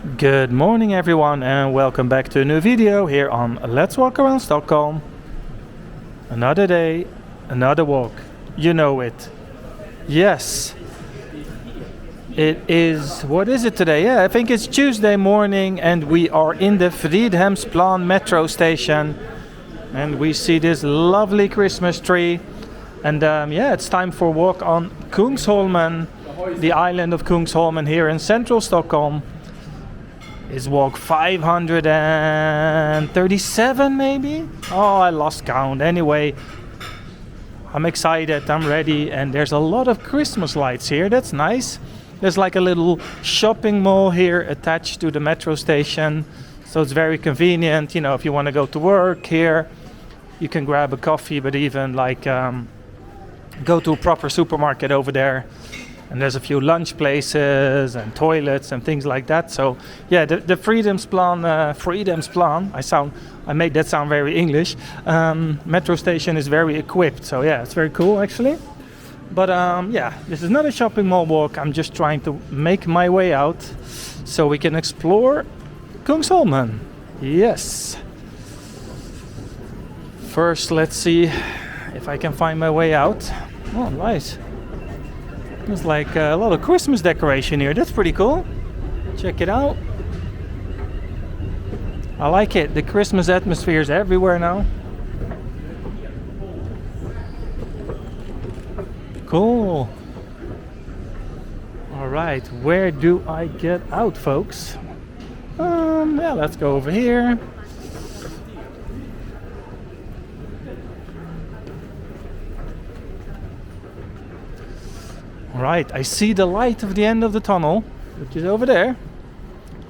Good morning everyone and welcome back to a new video here on Let's Walk Around Stockholm. Another day, another walk. You know it. Yes. It is, what is it today? Yeah, I think it's Tuesday morning and we are in the Fridhemsplan metro station. And we see this lovely Christmas tree. And yeah, it's time for a walk on Kungsholmen, the island of Kungsholmen here in central Stockholm. Is walk 537 maybe? Oh, I lost count. Anyway, I'm excited, I'm ready, and there's a lot of Christmas lights here. That's nice. There's like a little shopping mall here attached to the metro station. So it's very convenient, you know, if you want to go to work here, you can grab a coffee, but even like go to a proper supermarket over there. And there's a few lunch places and toilets and things like that. So yeah, the Fridhemsplan, I made that sound very English. Metro station is very equipped. So yeah, it's very cool actually. But yeah, this is not a shopping mall walk. I'm just trying to make my way out so we can explore Kungsholmen. Yes. First, let's see if I can find my way out. Oh, nice. There's like a lot of Christmas decoration here. That's pretty cool. Check it out. I like it. The Christmas atmosphere is everywhere now. Cool. Alright, where do I get out, folks? Yeah, let's go over here. Right, I see the light of the end of the tunnel, which is over there,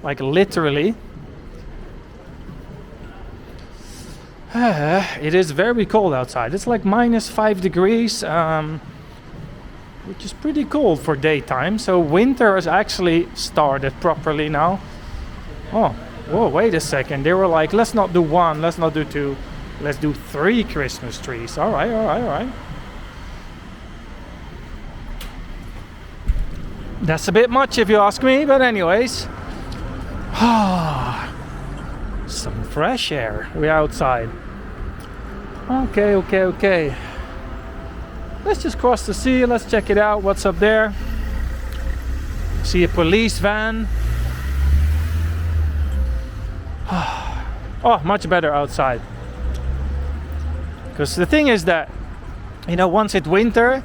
like literally. It is very cold outside. It's like -5 degrees, which is pretty cold for daytime. So winter has actually started properly now. Oh, whoa, wait a second. They were like, let's not do one, let's not do two, let's do 3 Christmas trees. All right. That's a bit much if you ask me, but anyways. Some fresh air. We're outside. Okay. Let's just cross the sea. Let's check it out. What's up there? See a police van. Oh, much better outside. Because the thing is that, you know, once it's winter,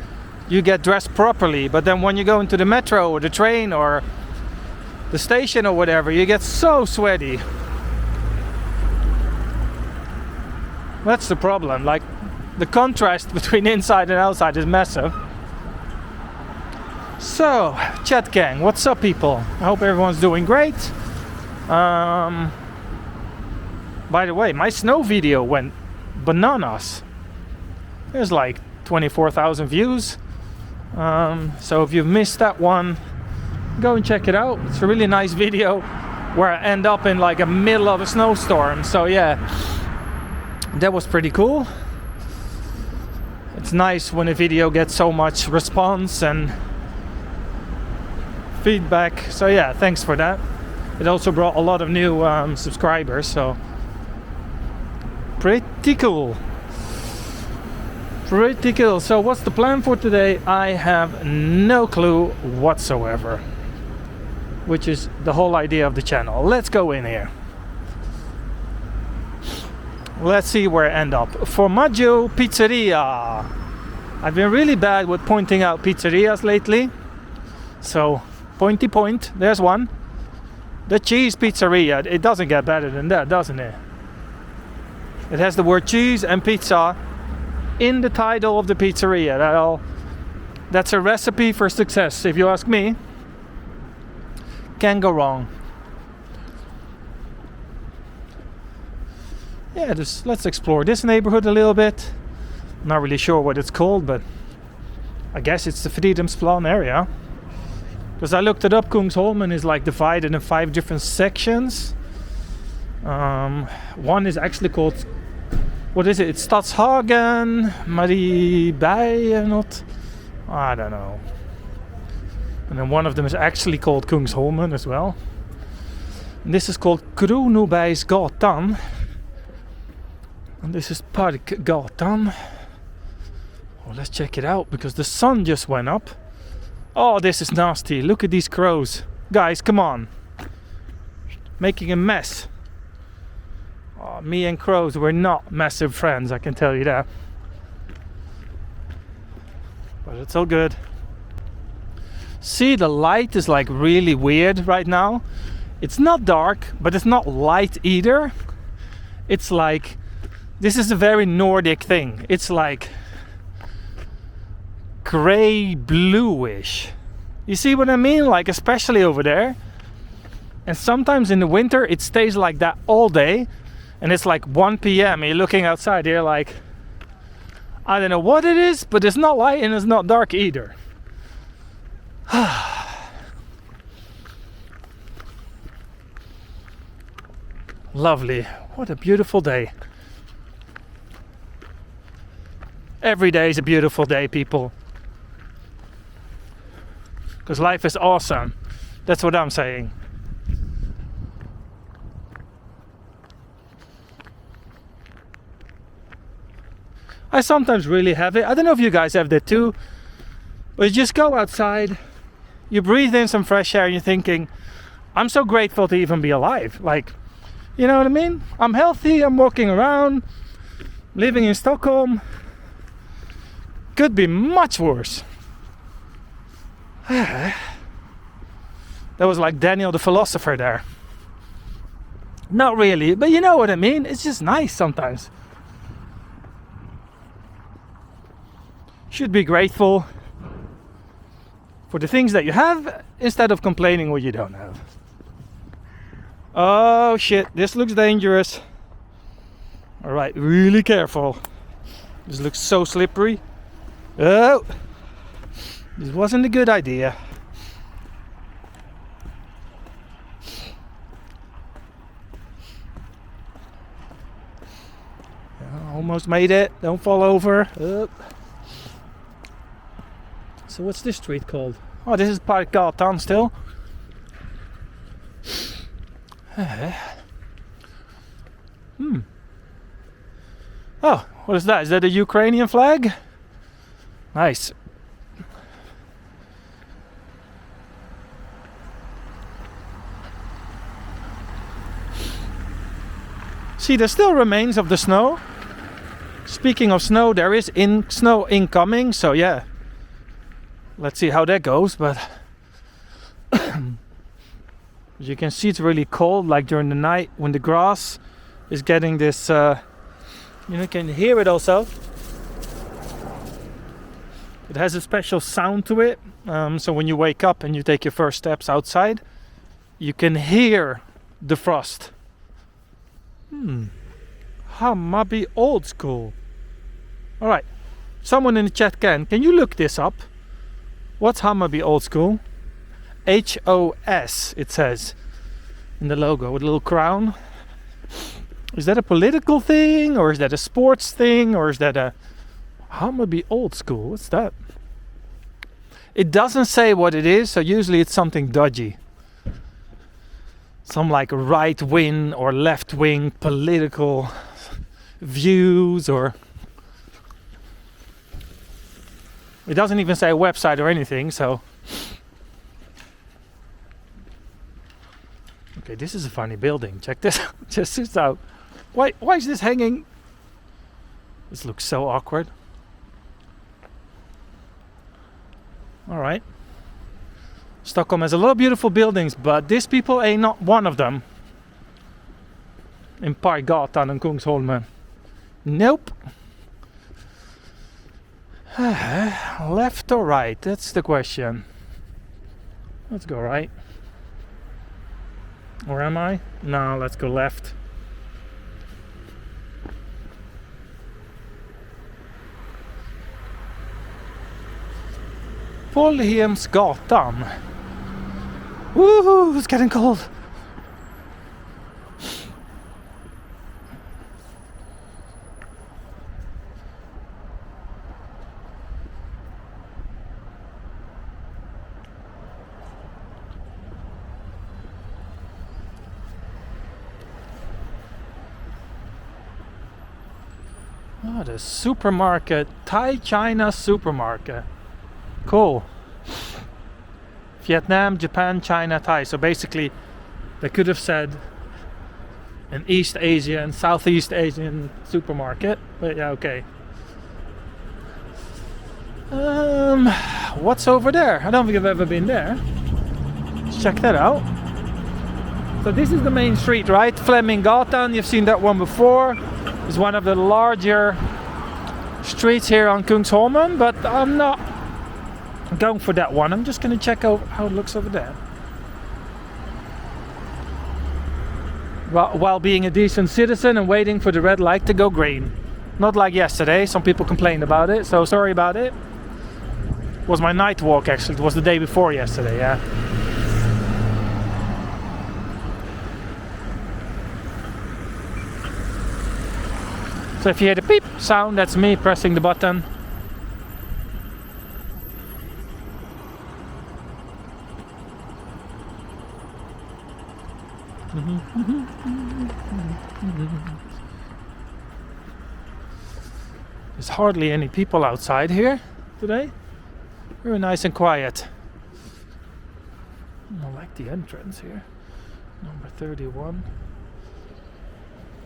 you get dressed properly, but then when you go into the metro or the train or the station or whatever, you get so sweaty. That's the problem. Like, the contrast between inside and outside is massive. So, chat gang, what's up, people? I hope everyone's doing great. By the way, my snow video went bananas. There's like 24,000 views. So if you've missed that one, go and check it out. It's a really nice video where I end up in like a middle of a snowstorm. So yeah, that was pretty cool. It's nice when a video gets so much response and feedback. So yeah, thanks for that. It also brought a lot of new subscribers, so pretty cool. Pretty cool. So what's the plan for today? I have no clue whatsoever, which is the whole idea of the channel. Let's go in here. Let's see where I end up. Formaggio Pizzeria. I've been really bad with pointing out pizzerias lately. So, pointy point. There's one. The Cheese Pizzeria. It doesn't get better than that, doesn't it? It has the word cheese and pizza in the title of the pizzeria. That's a recipe for success, if you ask me. Can't go wrong. Yeah, just let's explore this neighborhood a little bit. Not really sure what it's called, but I guess it's the Fridhemsplan area. Because I looked it up, Kungsholmen is like divided in 5 different sections. One is actually called, what is it? It's Stadshaggen, Marieberg, not? I don't know. And then one of them is actually called Kungsholmen as well. This is called Kronobergsgatan. And this is Parkgatan. Oh, let's check it out because the sun just went up. Oh, this is nasty. Look at these crows. Guys, come on. Making a mess. Oh, me and crows, we're not massive friends, I can tell you that. But it's all good. See, the light is like really weird right now. It's not dark, but it's not light either. It's like, this is a very Nordic thing. It's like gray bluish. You see what I mean? Like especially over there. And sometimes in the winter it stays like that all day. And it's like 1 p.m. You're looking outside, you're like, I don't know what it is, but it's not light and it's not dark either. Lovely. What a beautiful day. Every day is a beautiful day, people. Because life is awesome. That's what I'm saying. I sometimes really have it. I don't know if you guys have that too. But you just go outside, you breathe in some fresh air and you're thinking, I'm so grateful to even be alive. Like, you know what I mean? I'm healthy, I'm walking around, living in Stockholm. Could be much worse. That was like Daniel the philosopher there. Not really, but you know what I mean? It's just nice sometimes. Should be grateful for the things that you have instead of complaining what you don't have. Oh shit, this looks dangerous. Alright, really careful. This looks so slippery. Oh, this wasn't a good idea. Almost made it. Don't fall over. Oh. So what's this street called? Oh, this is Parkgatan still. Oh, what is that? Is that a Ukrainian flag? Nice. See, there still remains of the snow. Speaking of snow, there is snow incoming, so yeah. Let's see how that goes, but as you can see, it's really cold, like during the night when the grass is getting this, you can hear it also. It has a special sound to it, so when you wake up and you take your first steps outside, you can hear the frost. Hammarby old school. Alright, someone in the chat can you look this up? What's Hammarby old school? HOS, it says in the logo with a little crown. Is that a political thing, or is that a sports thing, or is that a Hammarby old school? What's that? It doesn't say what it is, so usually it's something dodgy. Some like right wing or left wing political views, or it doesn't even say a website or anything, so. Okay, this is a funny building. Check this out. Just this out. Why is this hanging? This looks so awkward. Alright. Stockholm has a lot of beautiful buildings, but this people ain't not one of them. In Parkgatan and Kungsholmen. Nope. Left or right? That's the question. Let's go right. Or am I? No, let's go left. Fridhemsplan. Woohoo! It's getting cold. Oh, the supermarket. Thai China supermarket. Cool. Vietnam, Japan, China, Thai. So basically, they could have said an East Asian, Southeast Asian supermarket. But yeah, okay. What's over there? I don't think I've ever been there. Let's check that out. So this is the main street, right? Fleminggatan, you've seen that one before. It's one of the larger streets here on Kungsholmen, but I'm not going for that one. I'm just going to check out how it looks over there. While being a decent citizen and waiting for the red light to go green. Not like yesterday, some people complained about it, so sorry about it. It was my night walk actually, it was the day before yesterday, yeah. So if you hear the beep sound, that's me pressing the button. There's hardly any people outside here today. Very nice and quiet. I like the entrance here. Number 31.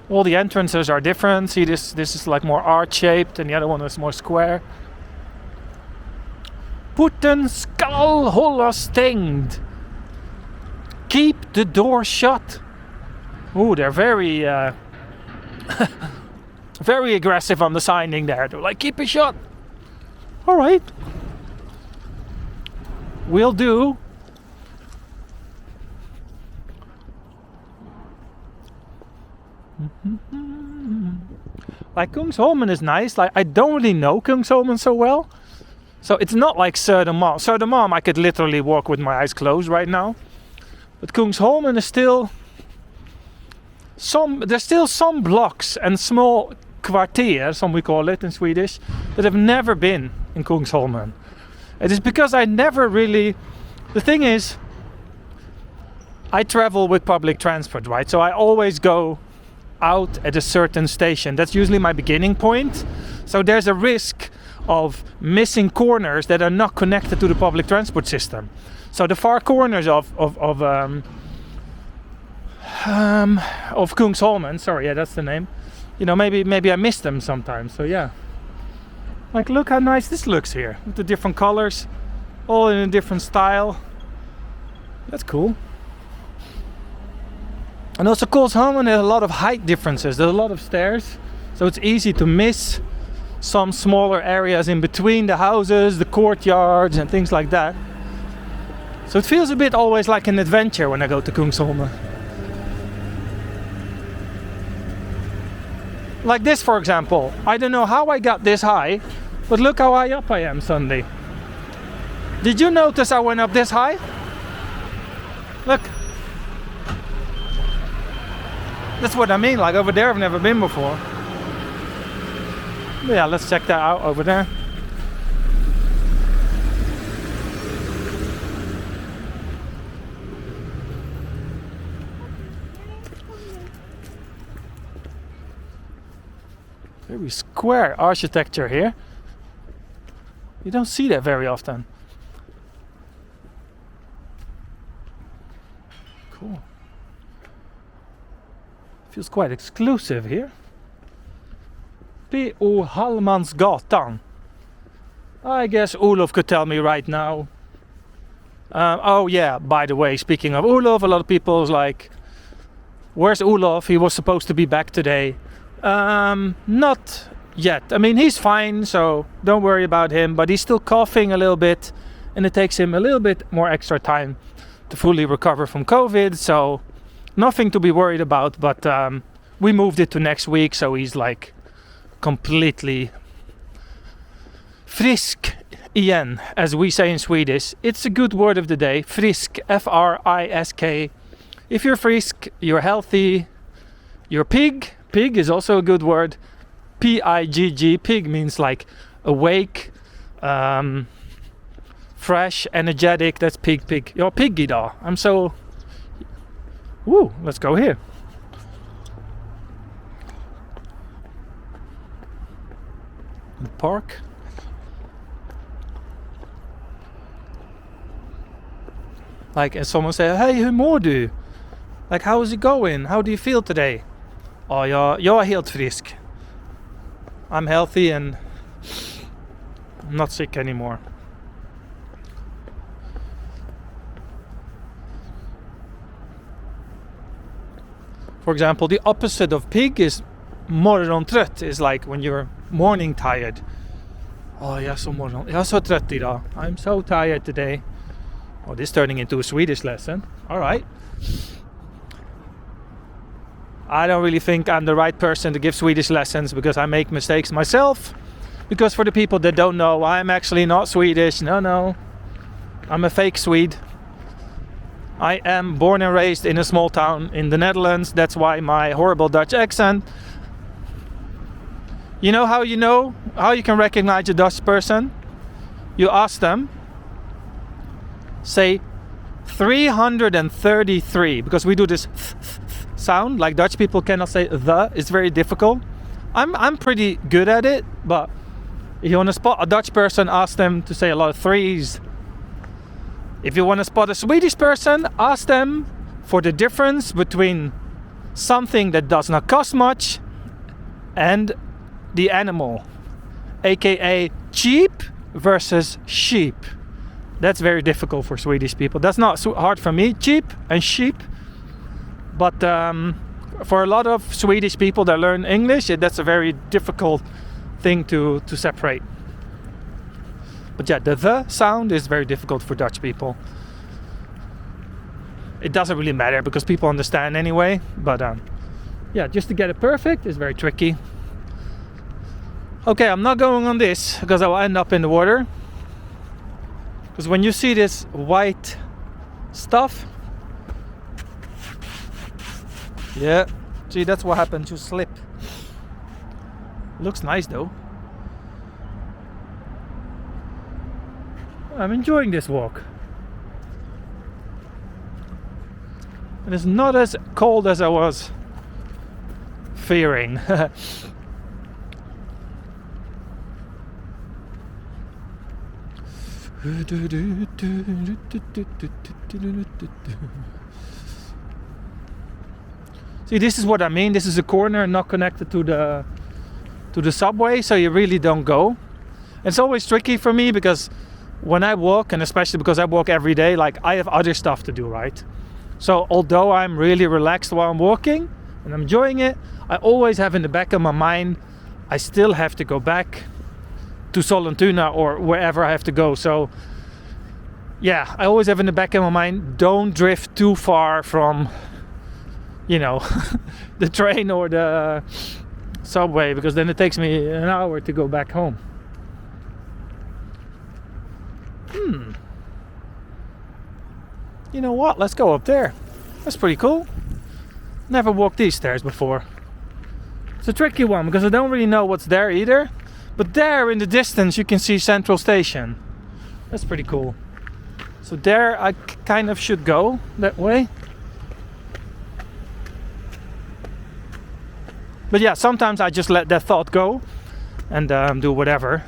All the entrances are different. See, this is like more arch-shaped and the other one is more square. Putten skal hållas stängd. Keep the door shut. Ooh, they're very very aggressive on the signing there. They're like, keep it shut. All right. Will do. Like Kungsholmen is nice. Like I don't really know Kungsholmen so well. So it's not like Södermalm. Södermalm I could literally walk with my eyes closed right now. But Kungsholmen is still there's still some blocks and small kvarter, some we call it in Swedish, that have never been in Kungsholmen. It is because I never really... The thing is, I travel with public transport, right? So I always go out at a certain station. That's usually my beginning point. So there's a risk of missing corners that are not connected to the public transport system. So the far corners of Kungsholmen, sorry, yeah, that's the name. You know, maybe I miss them sometimes. So yeah, like look how nice this looks here with the different colors, all in a different style. That's cool. And also Kungsholmen has a lot of height differences. There's a lot of stairs, so it's easy to miss some smaller areas in between the houses, the courtyards and things like that. So it feels a bit always like an adventure when I go to Kungsholmen. Like this, for example. I don't know how I got this high, but look how high up I am suddenly. Did you notice I went up this high? Look. That's what I mean, like over there I've never been before. But yeah, let's check that out over there. Very square architecture here. You don't see that very often. Cool. Feels quite exclusive here. P.O. Hallmansgatan. I guess Olof could tell me right now. Oh yeah, by the way, speaking of Olof, a lot of people's like, where's Olof? He was supposed to be back today. Not yet. I mean, he's fine, so don't worry about him, but he's still coughing a little bit and it takes him a little bit more extra time to fully recover from COVID, so nothing to be worried about, but we moved it to next week, so he's like completely frisk igen, as we say in Swedish. It's a good word of the day, frisk, F-R-I-S-K. If you're frisk, you're healthy, you're pig. Pig is also a good word. P-I-G-G. Pig means like awake, fresh, energetic. That's pig. You're pig idag. I'm so... Woo, let's go here. Very square architecture here. You don't see that very often. Like Kungsholmen has a lot of height differences. There's a lot of stairs. So it's easy to miss some smaller areas in between the houses, the courtyards and things like that. So it feels a bit always like an adventure when I go to Kungsholmen. park. Like, and someone say, "Hey, hur mår du? Like, how is it going? How do you feel today?" "Ja, jag är helt frisk. I'm healthy and I'm not sick anymore." For example, the opposite of pig is morgontrött, is like when you're morning tired. "Oh, jag är så trött idag. I'm so tired today." Oh, this is turning into a Swedish lesson. All right. I don't really think I'm the right person to give Swedish lessons because I make mistakes myself. Because for the people that don't know, I'm actually not Swedish. No. I'm a fake Swede. I am born and raised in a small town in the Netherlands. That's why my horrible Dutch accent. You know how you can recognize a Dutch person? You ask them, say 333, because we do this sound, like Dutch people cannot say the. It's very difficult. I'm pretty good at it, but if you want to spot a Dutch person, ask them to say a lot of threes. If you want to spot a Swedish person, ask them for the difference between something that does not cost much and the animal, aka cheap versus sheep. That's very difficult for Swedish people. That's not so hard for me, cheap and sheep. But for a lot of Swedish people that learn English, that's a very difficult thing to separate. But yeah, the sound is very difficult for Dutch people. It doesn't really matter because people understand anyway. But yeah, just to get it perfect is very tricky. Okay, I'm not going on this because I will end up in the water. Because when you see this white stuff, yeah, see, that's what happens, you slip. Looks nice though. I'm enjoying this walk. And it's not as cold as I was fearing. See, this is what I mean. This is a corner not connected to the subway, so you really don't go. It's always tricky for me because when I walk, and especially because I walk every day, like I have other stuff to do, right? So although I'm really relaxed while I'm walking and I'm enjoying it, I always have in the back of my mind, I still have to go back to Sollentuna or wherever I have to go. So yeah, I always have in the back of my mind, don't drift too far from, the train or the subway, because then it takes me an hour to go back home. You know what? Let's go up there. That's pretty cool. Never walked these stairs before. It's a tricky one because I don't really know what's there either. But there in the distance you can see Central Station. That's pretty cool. So there I kind of should go that way. But yeah, sometimes I just let that thought go and do whatever.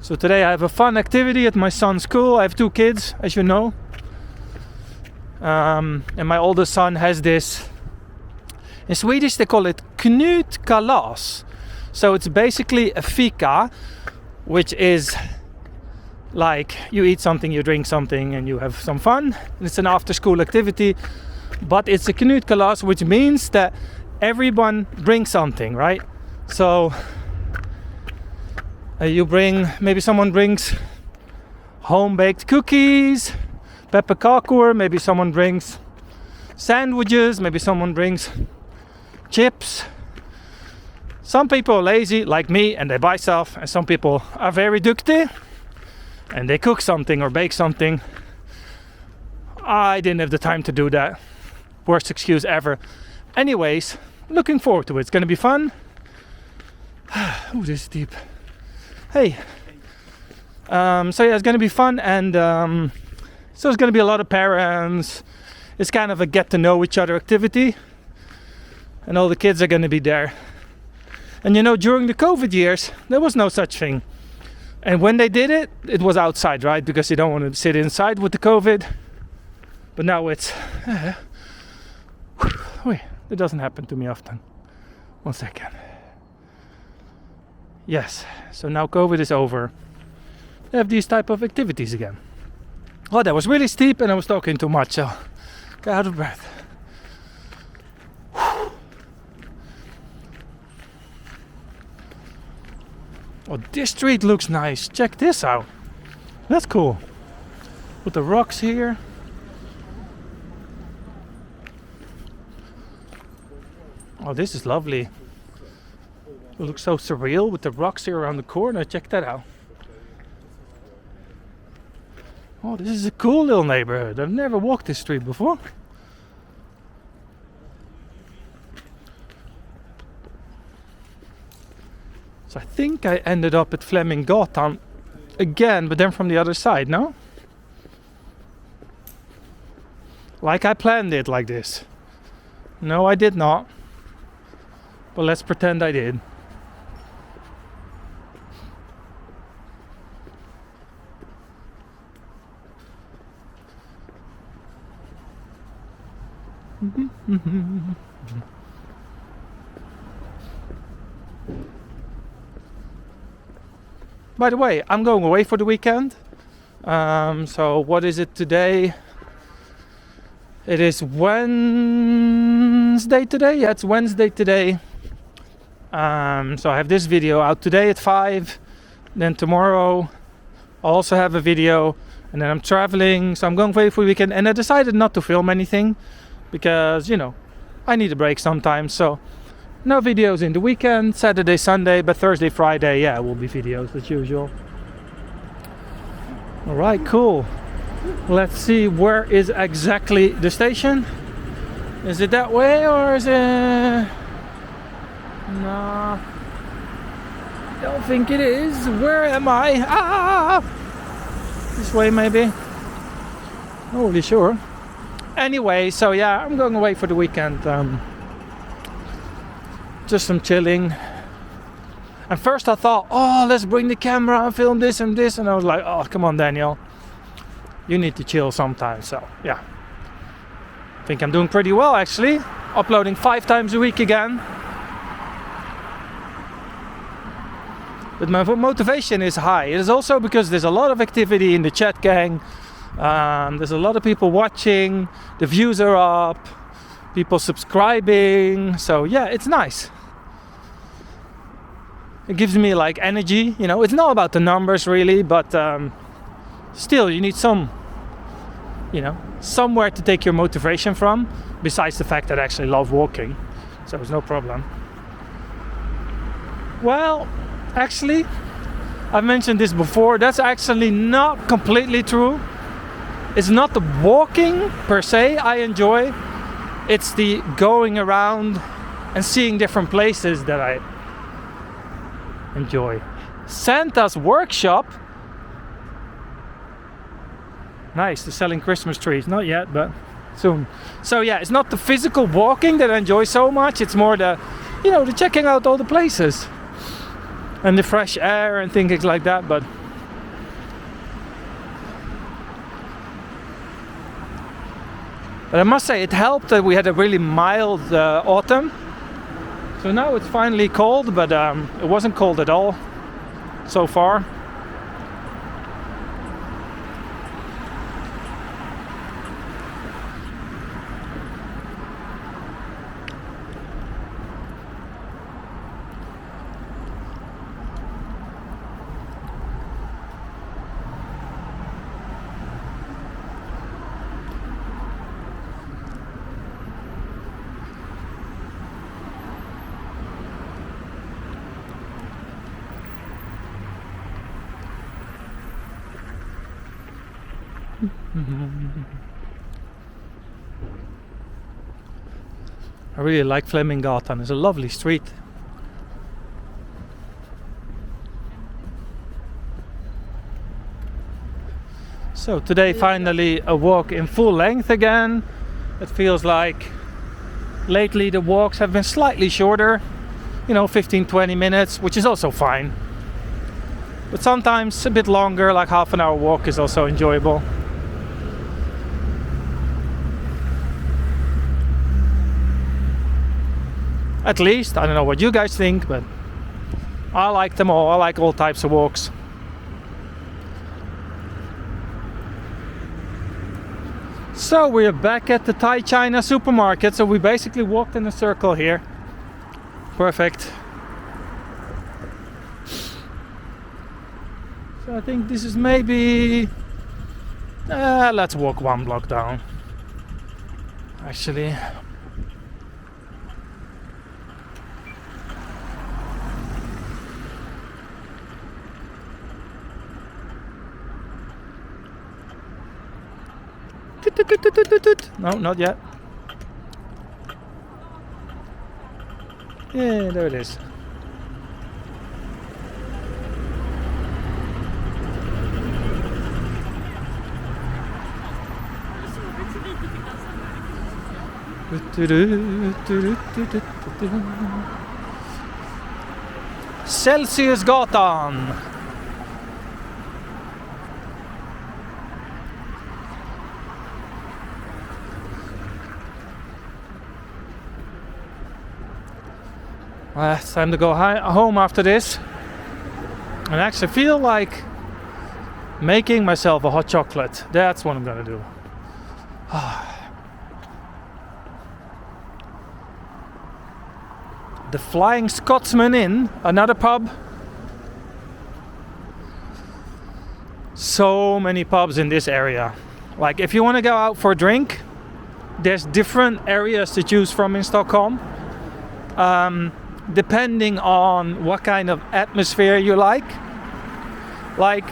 So today I have a fun activity at my son's school. I have 2 kids, as you know. And my oldest son has this, in Swedish they call it knutkalas. So it's basically a fika, which is like you eat something, you drink something, and you have some fun. It's an after-school activity, but it's a knutkalas, which means that everyone brings something, right? So maybe someone brings home-baked cookies, pepperkakor, maybe someone brings sandwiches, maybe someone brings chips. Some people are lazy like me and they buy stuff, and some people are very duktig and they cook something or bake something. I didn't have the time to do that. Worst excuse ever. Anyways, looking forward to it. It's gonna be fun. Ooh, this is deep. Hey. So yeah, it's gonna be fun, and so it's gonna be a lot of parents. It's kind of a get to know each other activity, and all the kids are gonna be there. And you know, during the COVID years, there was no such thing. And when they did it, it was outside, right? Because you don't want to sit inside with the COVID. But now it's... Wait, it doesn't happen to me often. 1 second. Yes, so now COVID is over. They have these type of activities again. Oh, that was really steep and I was talking too much, so get out of breath. Oh, this street looks nice. Check this out. That's cool. With the rocks here. Oh, this is lovely. It looks so surreal with the rocks here around the corner. Check that out. Oh, this is a cool little neighborhood. I've never walked this street before. So I think I ended up at Fleminggatan again, but then from the other side, no? Like I planned it like this. No, I did not. But let's pretend I did. By the way, I'm going away for the weekend. So what is it today? It is Wednesday today. Yeah, it's Wednesday today. So I have this video out today at 5. Then tomorrow I'll also have a video. And then I'm traveling. So I'm going away for the weekend. And I decided not to film anything. Because, you know, I need a break sometimes. So no videos in the weekend, Saturday, Sunday, but Thursday, Friday, yeah, will be videos as usual. All right, cool. Let's see, where is exactly the station? Is it that way or is it... No, don't think it is. Where am I? Ah! This way maybe? Not really sure. Anyway, so yeah, I'm going away for the weekend. Just some chilling. And first I thought, oh, let's bring the camera and film this and this. And I was like, oh, come on, Daniel. You need to chill sometimes. So, yeah. I think I'm doing pretty well, actually. Uploading 5 times a week again. But my motivation is high. It is also because there's a lot of activity in the chat gang. There's a lot of people watching. The views are up. People subscribing. So, yeah, it's nice. It gives me like energy, you know. It's not about the numbers really, but still you need some, you know, somewhere to take your motivation from, besides the fact that I actually love walking, so it's no problem. Well, actually, I've mentioned this before, that's actually not completely true. It's not the walking per se I enjoy, it's the going around and seeing different places that I enjoy. Santa's workshop. Nice, they're selling Christmas trees. Not yet, but soon. So yeah, it's not the physical walking that I enjoy so much. It's more the, you know, the checking out all the places and the fresh air and things like that. But I must say it helped that we had a really mild autumn. So now it's finally cold, but it wasn't cold at all so far. I really like Fleminggatan. It's a lovely street. So today finally a walk in full length again. It feels like lately the walks have been slightly shorter, 15-20 minutes, which is also fine. But sometimes a bit longer, like half an hour walk, is also enjoyable. At least, I don't know what you guys think, but I like them all. I like all types of walks. So we're back at the Thai China supermarket. So we basically walked in a circle here. Perfect. So I think this is maybe... let's walk one block down. Actually. No, not yet. Yeah, there it is. Celsiusgatan. It's time to go home after this. And I actually feel like making myself a hot chocolate. That's what I'm gonna do. The Flying Scotsman Inn, another pub. So many pubs in this area. Like if you want to go out for a drink, there's different areas to choose from in Stockholm. Depending on what kind of atmosphere you like. Like,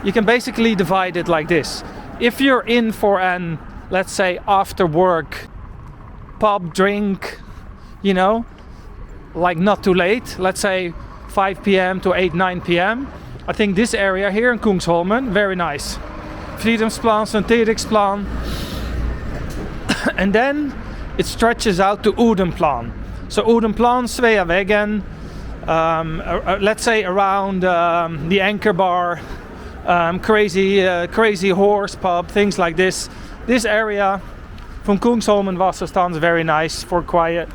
you can basically divide it like this. If you're in for an, let's say, after work pub drink, like not too late, let's say 5 p.m. to 9 p.m. I think this area here in Kungsholmen, very nice. Fridhemsplan, Stadshagsplan. And then it stretches out to Riddarfjärden. So Uppland, Sveavägen, let's say around the Anchor Bar, Crazy Horse pub, things like this. This area from Kungsholmen Vasastan is very nice for quiet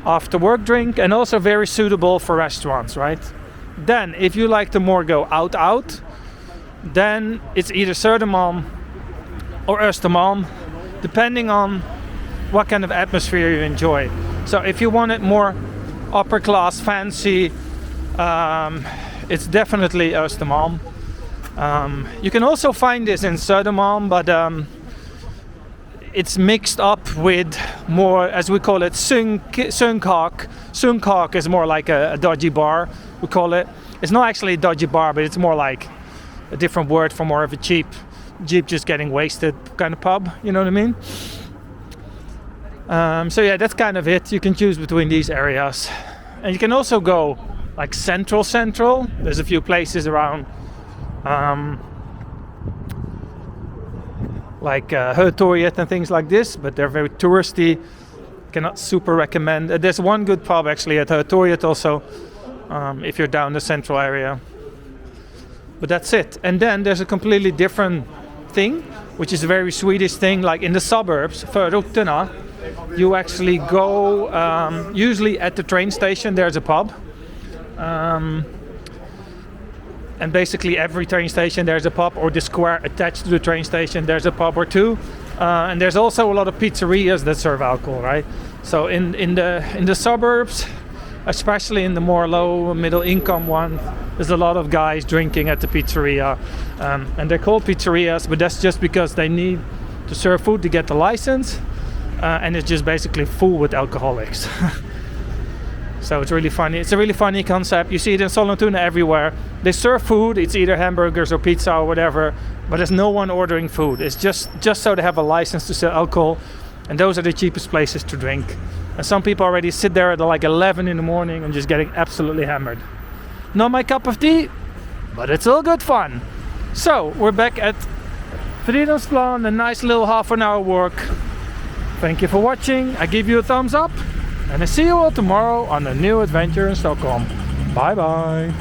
after work drink, and also very suitable for restaurants, right? Then if you like to more go out, then it's either Södermalm or Östermalm, depending on what kind of atmosphere you enjoy. So if you want it more upper class, fancy, it's definitely Östermalm. You can also find this in Södermalm, but it's mixed up with more, as we call it, sunkak. Sunkak is more like a dodgy bar, we call it. It's not actually a dodgy bar, but it's more like a different word for more of a cheap just getting wasted kind of pub, you know what I mean? So yeah, that's kind of it. You can choose between these areas. And you can also go like central. There's a few places around like Hötorget and things like this, but they're very touristy. Cannot super recommend. There's one good pub actually at Hötorget also, if you're down the central area. But that's it. And then there's a completely different thing, which is a very Swedish thing, like in the suburbs, förorterna. You actually go, usually at the train station there's a pub. And basically every train station there's a pub, or the square attached to the train station there's a pub or two. And there's also a lot of pizzerias that serve alcohol, right? So in the suburbs, especially in the more low middle income one, there's a lot of guys drinking at the pizzeria. And they're called pizzerias, but that's just because they need to serve food to get the license. And it's just basically full with alcoholics. So it's really funny. It's a really funny concept. You see it in Sollentuna everywhere. They serve food. It's either hamburgers or pizza or whatever, but there's no one ordering food. It's just so they have a license to sell alcohol, and those are the cheapest places to drink. And some people already sit there at like 11 in the morning and just getting absolutely hammered. Not my cup of tea, but it's all good fun. So we're back at Fridhemsplan, a nice little half an hour walk. Thank you for watching. I give you a thumbs up. And I see you all tomorrow on a new adventure in Stockholm. Bye bye.